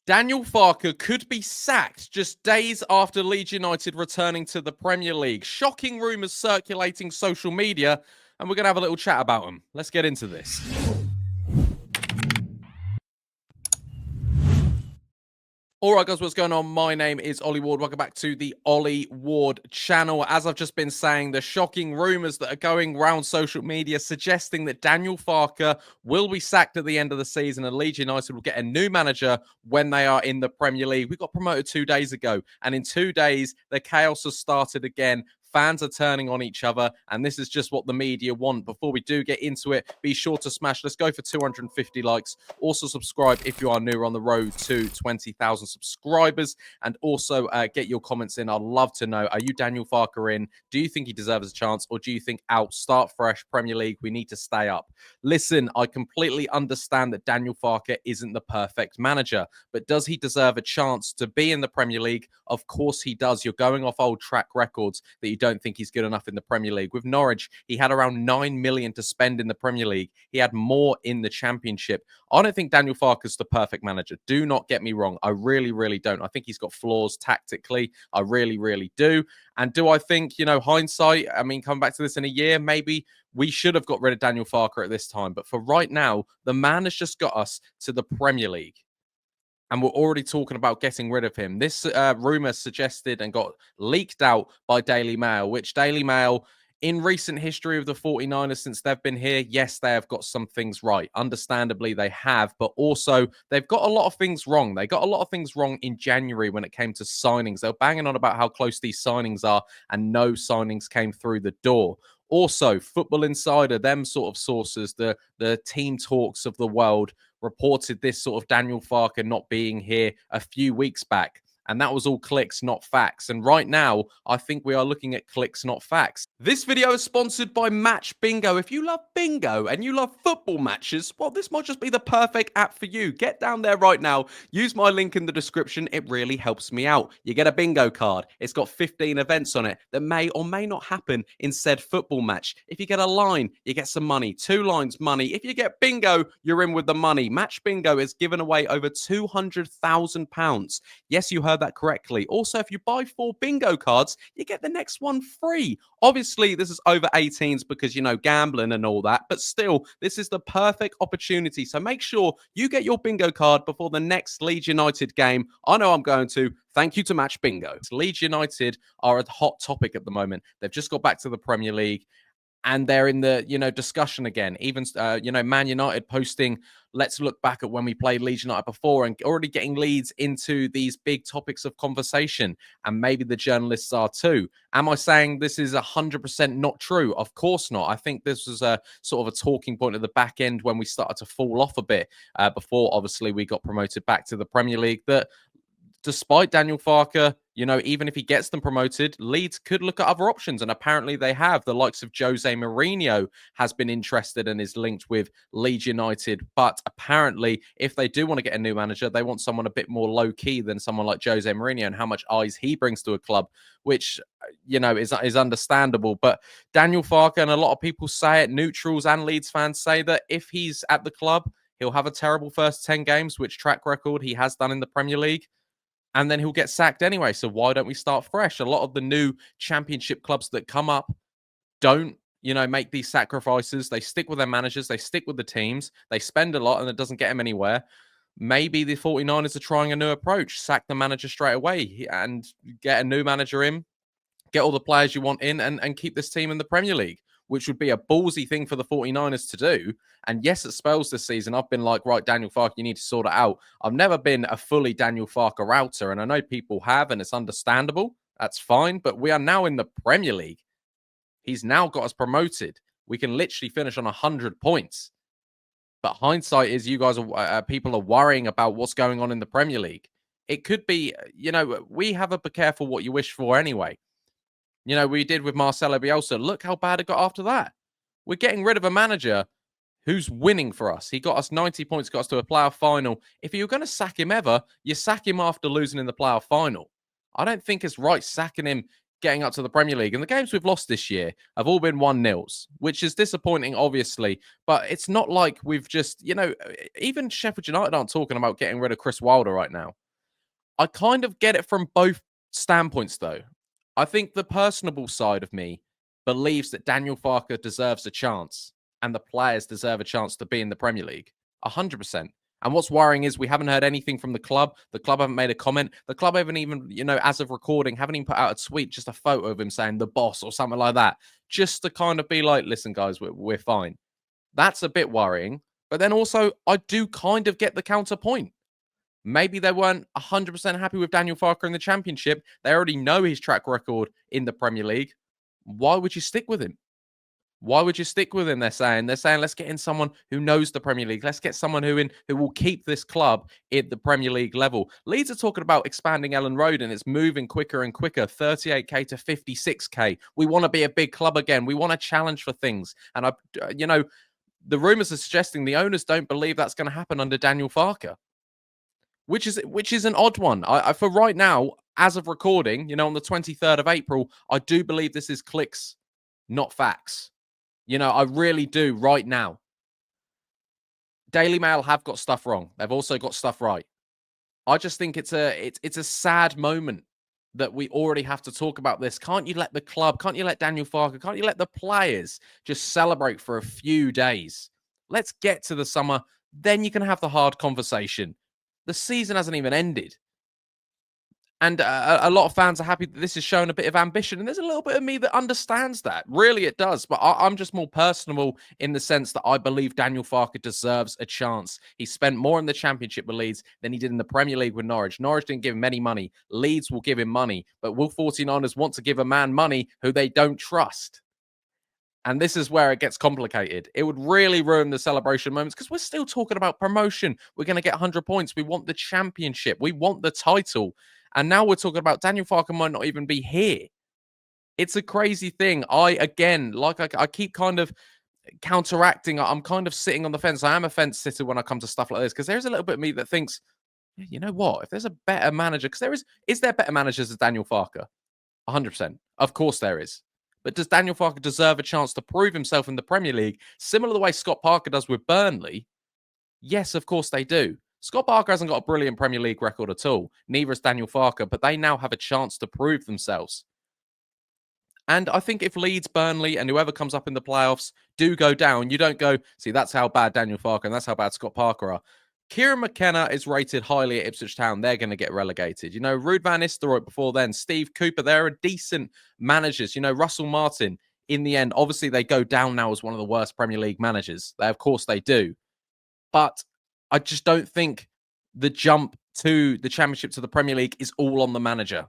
Daniel Farke could be sacked just days after Leeds United returning to the Premier League. Shocking rumours circulating social media, and we're going to have a little chat about them. Let's get into this. All right, guys, what's going on? My name is Ollie Ward. Welcome back to the Ollie Ward channel. As I've just been saying, the shocking rumours that are going around social media suggesting that Daniel Farke will be sacked at the end of the season and Leeds United will get a new manager when they are in the Premier League. We got promoted 2 days ago, and in 2 days, the chaos has started again. Fans are turning on each other, and this is just what the media want. Before we do get into it, be sure to smash. Let's go for 250 likes. Also, subscribe if you are new. We're on the road to 20,000 subscribers. And also, get your comments in. I'd love to know, are you Daniel Farke in? Do you think he deserves a chance, or do you think out? Start fresh, Premier League. We need to stay up. Listen, I completely understand that Daniel Farke isn't the perfect manager, but does he deserve a chance to be in the Premier League? Of course he does. You're going off old track records that you don't think he's good enough in the Premier League. With Norwich, he had around 9 million to spend in the Premier League. He had more in the Championship. I don't think Daniel Farke is the perfect manager. Do not get me wrong. I really, really don't. I think he's got flaws tactically. I really, really do. And do I think, hindsight, come back to this in a year, maybe we should have got rid of Daniel Farke at this time. But for right now, the man has just got us to the Premier League. And we're already talking about getting rid of him. This rumour suggested and got leaked out by Daily Mail, which Daily Mail, in recent history of the 49ers since they've been here, yes, they have got some things right. Understandably, they have, but also they've got a lot of things wrong. They got a lot of things wrong in January when it came to signings. They were banging on about how close these signings are, and no signings came through the door. Also, Football Insider, them sort of sources, the team talks of the world, reported this sort of Daniel Farke not being here a few weeks back. And that was all clicks, not facts. And right now, I think we are looking at clicks, not facts. This video is sponsored by Match Bingo. If you love bingo and you love football matches, well, this might just be the perfect app for you. Get down there right now. Use my link in the description. It really helps me out. You get a bingo card. It's got 15 events on it that may or may not happen in said football match. If you get a line, you get some money. 2 lines, money. If you get bingo, you're in with the money. Match Bingo is giving away over £200,000. Yes, you heard that correctly. Also, if you buy 4 bingo cards, you get the next one free. Obviously, this is over 18s because, gambling and all that, but still, this is the perfect opportunity. So make sure you get your bingo card before the next Leeds United game. I know I'm going to. Thank you to Match Bingo. Leeds United are a hot topic at the moment. They've just got back to the Premier League, and they're in the, discussion again. Even, Man United posting, let's look back at when we played Leeds United before, and already getting Leeds into these big topics of conversation. And maybe the journalists are too. Am I saying this is 100% not true? Of course not. I think this was a sort of a talking point at the back end when we started to fall off a bit before, obviously, we got promoted back to the Premier League, that despite Daniel Farke, even if he gets them promoted, Leeds could look at other options. And apparently they have. The likes of Jose Mourinho has been interested and is linked with Leeds United. But apparently, if they do want to get a new manager, they want someone a bit more low-key than someone like Jose Mourinho and how much eyes he brings to a club, which, is understandable. But Daniel Farke, and a lot of people say it, neutrals and Leeds fans say that if he's at the club, he'll have a terrible first 10 games, which track record he has done in the Premier League. And then he'll get sacked anyway. So why don't we start fresh? A lot of the new Championship clubs that come up don't, make these sacrifices. They stick with their managers. They stick with the teams. They spend a lot and it doesn't get them anywhere. Maybe the 49ers are trying a new approach. Sack the manager straight away and get a new manager in. Get all the players you want in and keep this team in the Premier League, which would be a ballsy thing for the 49ers to do. And yes, at spells this season, I've been like, right, Daniel Farke, you need to sort it out. I've never been a fully Daniel Farke router, and I know people have, and it's understandable. That's fine, but we are now in the Premier League. He's now got us promoted. We can literally finish on 100 points. But hindsight is you guys people are worrying about what's going on in the Premier League. It could be, we have a be careful what you wish for anyway. We did with Marcelo Bielsa. Look how bad it got after that. We're getting rid of a manager who's winning for us. He got us 90 points, got us to a playoff final. If you're going to sack him ever, you sack him after losing in the playoff final. I don't think it's right sacking him, getting up to the Premier League. And the games we've lost this year have all been 1-0s, which is disappointing, obviously. But it's not like we've just, even Sheffield United aren't talking about getting rid of Chris Wilder right now. I kind of get it from both standpoints, though. I think the personable side of me believes that Daniel Farke deserves a chance and the players deserve a chance to be in the Premier League. 100%. And what's worrying is we haven't heard anything from the club. The club haven't made a comment. The club haven't even, as of recording, haven't even put out a tweet, just a photo of him saying the boss or something like that, just to kind of be like, listen, guys, we're fine. That's a bit worrying. But then also, I do kind of get the counterpoint. Maybe they weren't 100% happy with Daniel Farke in the Championship. They already know his track record in the Premier League. Why would you stick with him? Why would you stick with him? They're saying, let's get in someone who knows the Premier League. Let's get someone who will keep this club at the Premier League level. Leeds are talking about expanding Elland Road, and it's moving quicker and quicker, 38k to 56k. We want to be a big club again. We want to challenge for things. And the rumors are suggesting the owners don't believe that's going to happen under Daniel Farke, which is an odd one. I for right now, as of recording, on the 23rd of April, I do believe this is clicks, not facts. I really do right now. Daily Mail have got stuff wrong. They've also got stuff right. I just think it's a sad moment that we already have to talk about this. Can't you let the club, can't you let Daniel Farke, can't you let the players just celebrate for a few days? Let's get to the summer. Then you can have the hard conversation. The season hasn't even ended. And a lot of fans are happy that this is showing a bit of ambition. And there's a little bit of me that understands that. Really, it does. But I'm just more personal in the sense that I believe Daniel Farke deserves a chance. He spent more in the Championship with Leeds than he did in the Premier League with Norwich. Norwich didn't give him any money. Leeds will give him money. But will 49ers want to give a man money who they don't trust? And this is where it gets complicated. It would really ruin the celebration moments because we're still talking about promotion. We're going to get 100 points. We want the Championship. We want the title. And now we're talking about Daniel Farke might not even be here. It's a crazy thing. I keep kind of counteracting. I'm kind of sitting on the fence. I am a fence sitter when I come to stuff like this because there's a little bit of me that thinks, you know what? If there's a better manager, because is there better managers than Daniel Farke? 100%. Of course there is. But does Daniel Farke deserve a chance to prove himself in the Premier League, similar to the way Scott Parker does with Burnley? Yes, of course they do. Scott Parker hasn't got a brilliant Premier League record at all. Neither has Daniel Farke, but they now have a chance to prove themselves. And I think if Leeds, Burnley, and whoever comes up in the playoffs do go down, you don't go, see, that's how bad Daniel Farke and that's how bad Scott Parker are. Kieran McKenna is rated highly at Ipswich Town. They're going to get relegated. Ruud van Nistelrooy before then, Steve Cooper, they're decent managers. Russell Martin, in the end, obviously they go down now as one of the worst Premier League managers. Of course they do. But I just don't think the jump to the Championship to the Premier League is all on the manager.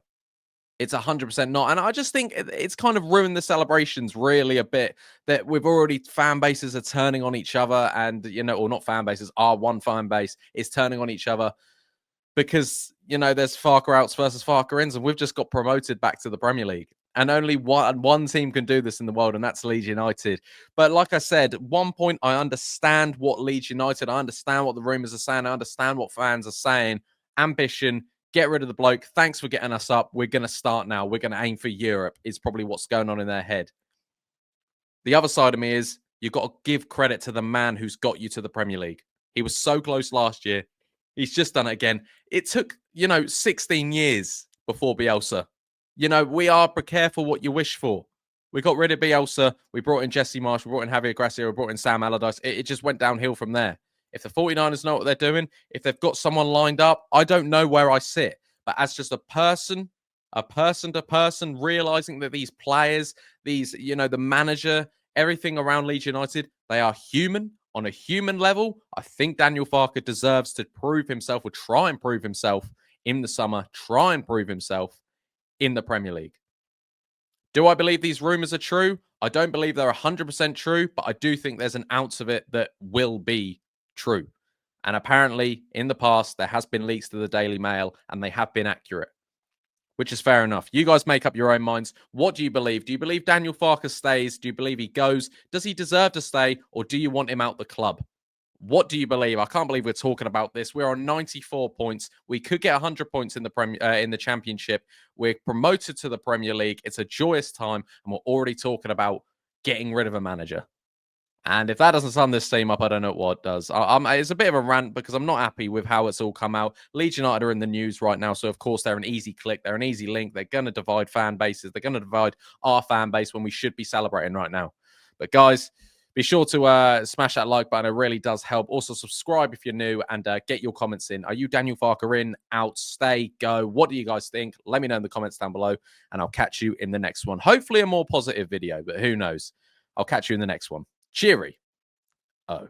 It's 100% not. And I just think it's kind of ruined the celebrations really a bit, that we've already, fan bases are turning on each other and, or not fan bases, our one fan base is turning on each other because, there's Farke outs versus Farke ins, and we've just got promoted back to the Premier League. And only one team can do this in the world, and that's Leeds United. But like I said, at one point, I understand what Leeds United, I understand what the rumours are saying, I understand what fans are saying. Ambition, get rid of the bloke. Thanks for getting us up. We're going to start now. We're going to aim for Europe, is probably what's going on in their head. The other side of me is you've got to give credit to the man who's got you to the Premier League. He was so close last year. He's just done it again. It took, 16 years before Bielsa. We are, be careful what you wish for. We got rid of Bielsa. We brought in Jesse Marsh. We brought in Javier Gracia. We brought in Sam Allardyce. It just went downhill from there. If the 49ers know what they're doing, if they've got someone lined up, I don't know where I sit. But as just a person to person, realizing that these players, the manager, everything around Leeds United, they are human. On a human level, I think Daniel Farke deserves to prove himself, or try and prove himself in the summer, try and prove himself in the Premier League. Do I believe these rumours are true? I don't believe they're 100% true, but I do think there's an ounce of it that will be true. And apparently, in the past, there has been leaks to the Daily Mail, and they have been accurate, which is fair enough. You guys make up your own minds. What do you believe? Do you believe Daniel Farke stays? Do you believe he goes? Does he deserve to stay, or do you want him out the club? What do you believe? I can't believe we're talking about this. We're on 94 points. We could get 100 points in the in the Championship. We're promoted to the Premier League. It's a joyous time, and we're already talking about getting rid of a manager. And if that doesn't sum this team up, I don't know what does. It's a bit of a rant because I'm not happy with how it's all come out. Leeds United are in the news right now, so of course they're an easy click. They're an easy link. They're going to divide fan bases. They're going to divide our fan base when we should be celebrating right now. But guys, be sure to smash that like button. It really does help. Also, subscribe if you're new and get your comments in. Are you Daniel Farke in, out, stay, go? What do you guys think? Let me know in the comments down below, and I'll catch you in the next one. Hopefully a more positive video, but who knows? I'll catch you in the next one. Cheery. Oh.